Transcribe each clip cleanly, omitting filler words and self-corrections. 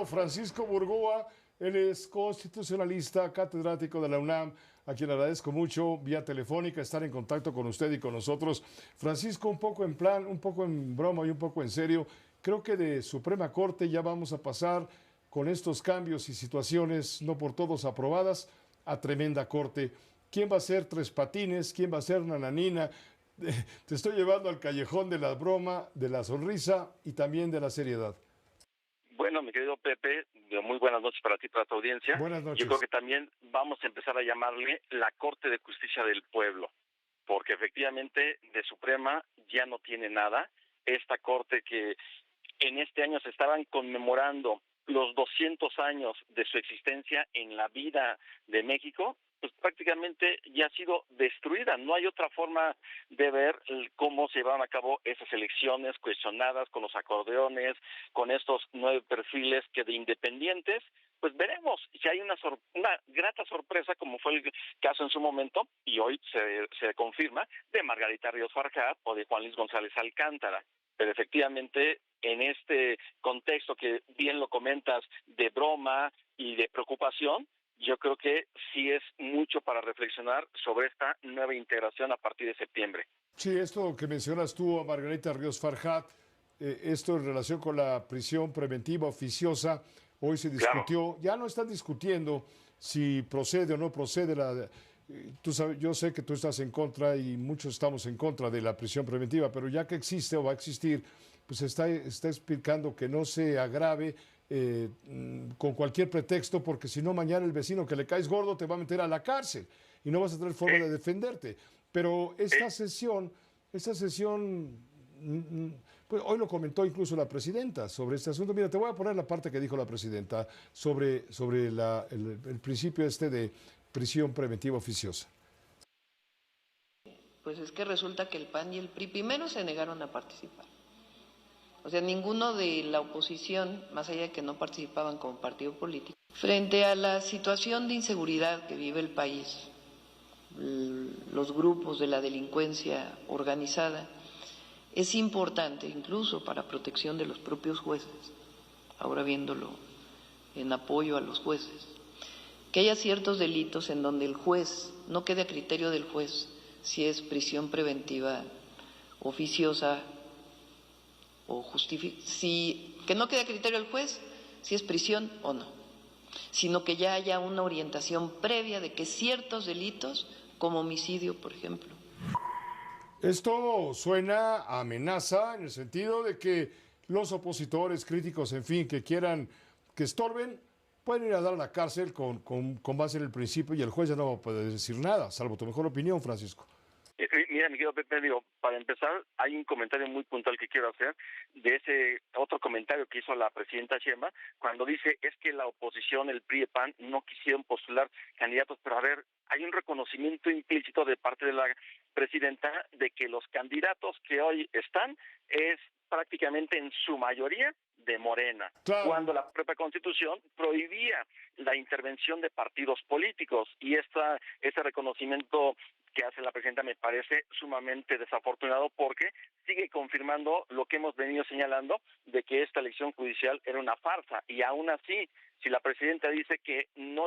ingeniero Francisco Burgoa. Él es constitucionalista, catedrático de la UNAM, a quien agradezco mucho vía telefónica estar en contacto con usted y con nosotros. Francisco, un poco en plan, un poco en broma y un poco en serio, creo que de Suprema Corte ya vamos a pasar con estos cambios y situaciones, no por todos aprobadas, a tremenda corte. ¿Quién va a ser Tres Patines? ¿Quién va a ser Nananina? Te estoy llevando al callejón de la broma, de la sonrisa y también de la seriedad. Bueno, mi querido Pepe, muy buenas noches para ti y para tu audiencia. Buenas Yo creo noches. que también vamos a empezar a llamarle la Corte de Justicia del Pueblo, porque efectivamente de Suprema ya no tiene nada. Esta Corte que en este año se estaban conmemorando los 200 años de su existencia en la vida de México, pues prácticamente ya ha sido destruida. No hay otra forma de ver cómo se llevaron a cabo esas elecciones cuestionadas con los acordeones, con estos 9 perfiles que de independientes. Pues veremos si hay una grata sorpresa, como fue el caso en su momento, y hoy se confirma, de Margarita Ríos Farjat o de Juan Luis González Alcántara. Pero efectivamente, en este contexto que bien lo comentas, de broma y de preocupación, yo creo que sí es mucho para reflexionar sobre esta nueva integración a partir de septiembre. Sí, esto que mencionas tú, a Margarita Ríos Farjat, esto en relación con la prisión preventiva oficiosa, hoy se Claro. discutió, ya no están discutiendo si procede o no procede la... Tú sabes, yo sé que tú estás en contra y muchos estamos en contra de la prisión preventiva, pero ya que existe o va a existir, pues está explicando que no se agrave con cualquier pretexto, porque si no mañana el vecino que le caes gordo te va a meter a la cárcel y no vas a tener forma de defenderte. Pero esta sesión, pues hoy lo comentó incluso la presidenta sobre este asunto. Mira, te voy a poner la parte que dijo la presidenta sobre el principio este de prisión preventiva oficiosa. Pues es que resulta que el PAN y el PRI primero se negaron a participar. O sea, ninguno de la oposición, más allá de que no participaban como partido político, frente a la situación de inseguridad que vive el país, los grupos de la delincuencia organizada, es importante, incluso para protección de los propios jueces, ahora viéndolo en apoyo a los jueces, que haya ciertos delitos en donde el juez, no quede a criterio del juez si es prisión preventiva oficiosa o que no quede a criterio del juez si es prisión o no, sino que ya haya una orientación previa de que ciertos delitos, como homicidio, por ejemplo. Esto suena a amenaza en el sentido de que los opositores, críticos, en fin, que quieran, que estorben, pueden ir a dar a la cárcel con base en el principio y el juez ya no va a poder decir nada, salvo tu mejor opinión, Francisco. Mira, mi querido Pepe, para empezar, hay un comentario muy puntual que quiero hacer de ese otro comentario que hizo la presidenta Sheinbaum cuando dice es que la oposición, el PRI y PAN, no quisieron postular candidatos, pero a ver, hay un reconocimiento implícito de parte de la presidenta de que los candidatos que hoy están es prácticamente en su mayoría de Morena, Claro. cuando la propia Constitución prohibía la intervención de partidos políticos y ese reconocimiento que hace la presidenta me parece sumamente desafortunado porque sigue confirmando lo que hemos venido señalando de que esta elección judicial era una farsa y aún así, si la presidenta dice que no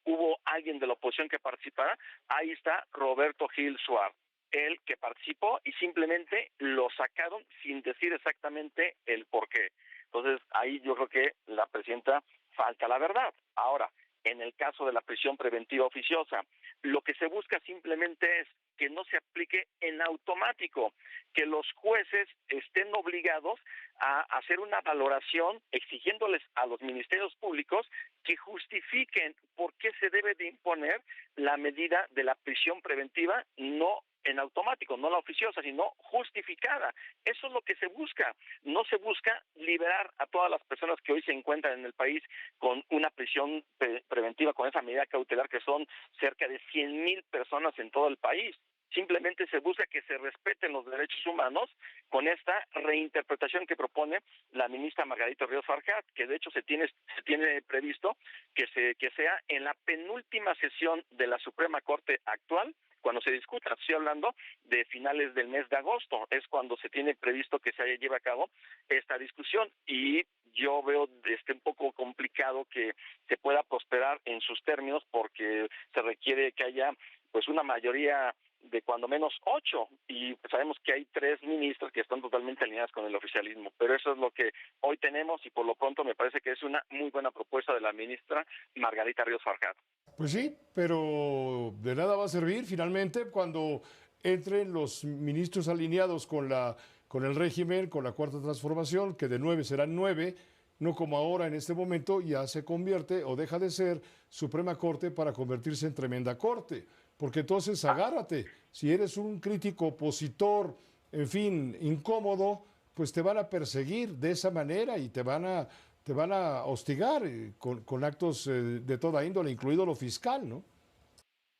hubo alguien de la oposición que participara, ahí está Roberto Gil Suárez, él que participó y simplemente lo sacaron sin decir exactamente el porqué. Entonces, ahí yo creo que la presidenta falta la verdad. Ahora, en el caso de la prisión preventiva oficiosa, lo que se busca simplemente es que no se aplique en automático, que los jueces estén obligados a hacer una valoración exigiéndoles a los ministerios públicos que justifiquen por qué se debe de imponer la medida de la prisión preventiva, no en automático, no la oficiosa, sino justificada. Eso es lo que se busca. No se busca liberar a todas las personas que hoy se encuentran en el país con una prisión preventiva, con esa medida cautelar que son cerca de 100,000 personas en todo el país. Simplemente se busca que se respeten los derechos humanos con esta reinterpretación que propone la ministra Margarita Ríos Farjat, que de hecho se tiene previsto que sea en la penúltima sesión de la Suprema Corte actual cuando se discuta. Estoy hablando de finales del mes de agosto, es cuando se tiene previsto que se lleve a cabo esta discusión, y yo veo un poco complicado que se pueda prosperar en sus términos, porque se requiere que haya pues una mayoría de cuando menos 8, y sabemos que hay 3 ministros que están totalmente alineadas con el oficialismo, pero eso es lo que hoy tenemos, y por lo pronto me parece que es una muy buena propuesta de la ministra Margarita Ríos Farjat. Pues sí, pero de nada va a servir finalmente cuando entren los ministros alineados con el régimen, con la Cuarta Transformación, que de 9 serán 9, no como ahora en este momento ya se convierte o deja de ser Suprema Corte para convertirse en Tremenda Corte. Porque entonces agárrate, si eres un crítico opositor, en fin, incómodo, pues te van a perseguir de esa manera y te van a hostigar con actos de toda índole, incluido lo fiscal, ¿no?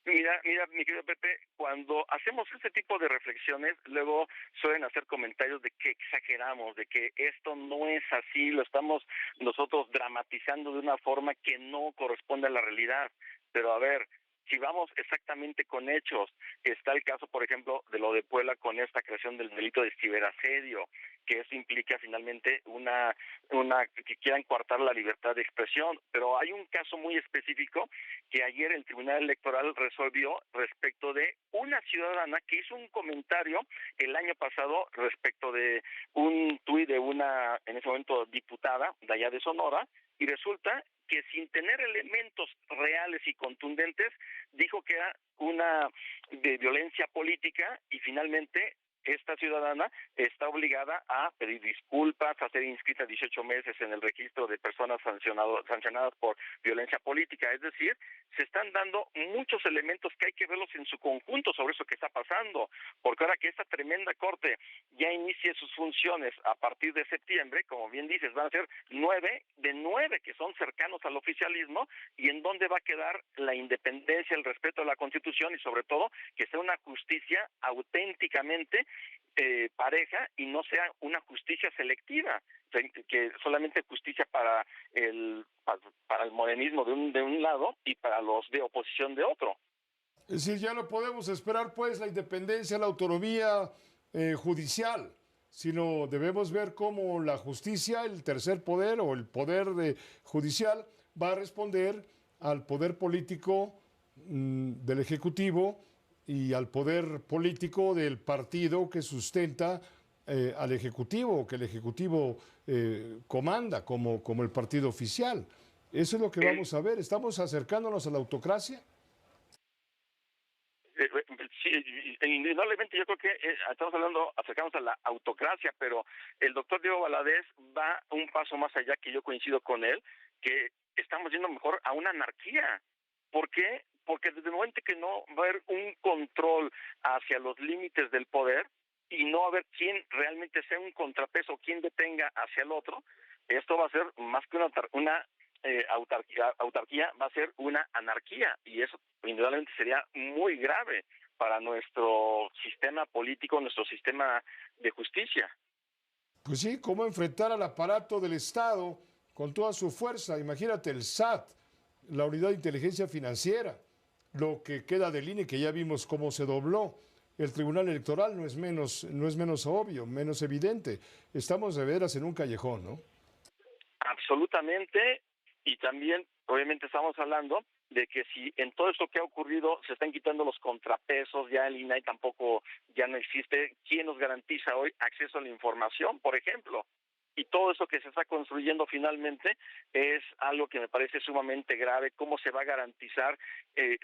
Mira, mi querido Pepe, cuando hacemos este tipo de reflexiones, luego suelen hacer comentarios de que exageramos, de que esto no es así, lo estamos nosotros dramatizando de una forma que no corresponde a la realidad. Pero a ver, si vamos exactamente con hechos, está el caso, por ejemplo, de lo de Puebla con esta creación del delito de ciberasedio, que eso implica finalmente que quieran coartar la libertad de expresión. Pero hay un caso muy específico que ayer el Tribunal Electoral resolvió respecto de una ciudadana que hizo un comentario el año pasado respecto de un tuit de una, en ese momento, diputada de allá de Sonora, y resulta que sin tener elementos reales y contundentes dijo que era una de violencia política, y finalmente esta ciudadana está obligada a pedir disculpas, a ser inscrita 18 meses en el registro de personas sancionadas por violencia política. Es decir, se están dando muchos elementos que hay que verlos en su conjunto sobre eso que está pasando, porque ahora que esta tremenda corte ya inicie sus funciones a partir de septiembre, como bien dices, van a ser 9 de 9 que son cercanos al oficialismo, y en dónde va a quedar la independencia, el respeto a la Constitución, y sobre todo que sea una justicia auténticamente pareja y no sea una justicia selectiva, que solamente justicia para el morenismo de un lado y para los de oposición de otro. Es decir, ya no podemos esperar pues la independencia, la autonomía judicial, sino debemos ver cómo la justicia, el tercer poder o el poder judicial va a responder al poder político del Ejecutivo y al poder político del partido que sustenta al Ejecutivo, que el Ejecutivo comanda como el partido oficial. Eso es lo que vamos a ver. ¿Estamos acercándonos a la autocracia? Sí, indudablemente yo creo que estamos acercándonos a la autocracia, pero el doctor Diego Valadez va un paso más allá, que yo coincido con él, que estamos yendo mejor a una anarquía. ¿Por qué? Porque desde el momento que no va a haber un control hacia los límites del poder y no va a haber quien realmente sea un contrapeso, quien detenga hacia el otro, esto va a ser más que una autarquía, va a ser una anarquía, y eso indudablemente sería muy grave para nuestro sistema político, nuestro sistema de justicia. Pues sí, cómo enfrentar al aparato del Estado con toda su fuerza. Imagínate el SAT, la Unidad de Inteligencia Financiera, lo que queda del INE, que ya vimos cómo se dobló. El Tribunal Electoral no es menos obvio, menos evidente. Estamos de veras en un callejón, ¿no? Absolutamente, y también obviamente estamos hablando de que si en todo esto que ha ocurrido se están quitando los contrapesos, ya el INAI tampoco ya no existe, ¿quién nos garantiza hoy acceso a la información, por ejemplo? Y todo eso que se está construyendo finalmente es algo que me parece sumamente grave. ¿Cómo se va a garantizar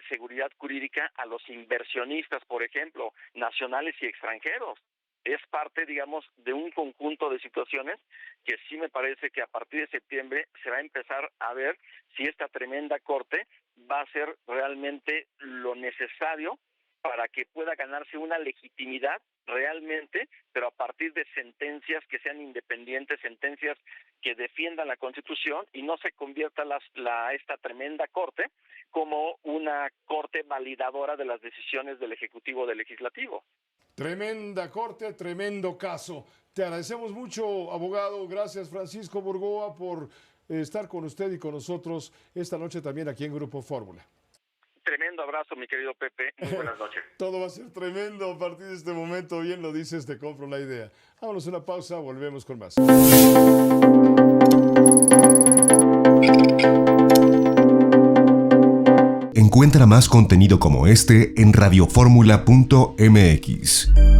seguridad jurídica a los inversionistas, por ejemplo, nacionales y extranjeros? Es parte, digamos, de un conjunto de situaciones que sí me parece que a partir de septiembre se va a empezar a ver si esta tremenda corte va a ser realmente lo necesario para que pueda ganarse una legitimidad realmente, pero a partir de sentencias que sean independientes, sentencias que defiendan la Constitución, y no se convierta esta tremenda corte como una corte validadora de las decisiones del Ejecutivo o del Legislativo. Tremenda corte, tremendo caso. Te agradecemos mucho, abogado. Gracias, Francisco Burgoa, por estar con usted y con nosotros esta noche también aquí en Grupo Fórmula. tremendo abrazo, mi querido Pepe. Muy buenas noches. Todo va a ser tremendo a partir de este momento. Bien lo dices, te compro la idea. Vámonos a una pausa, volvemos con más. Encuentra más contenido como este en radioformula.mx.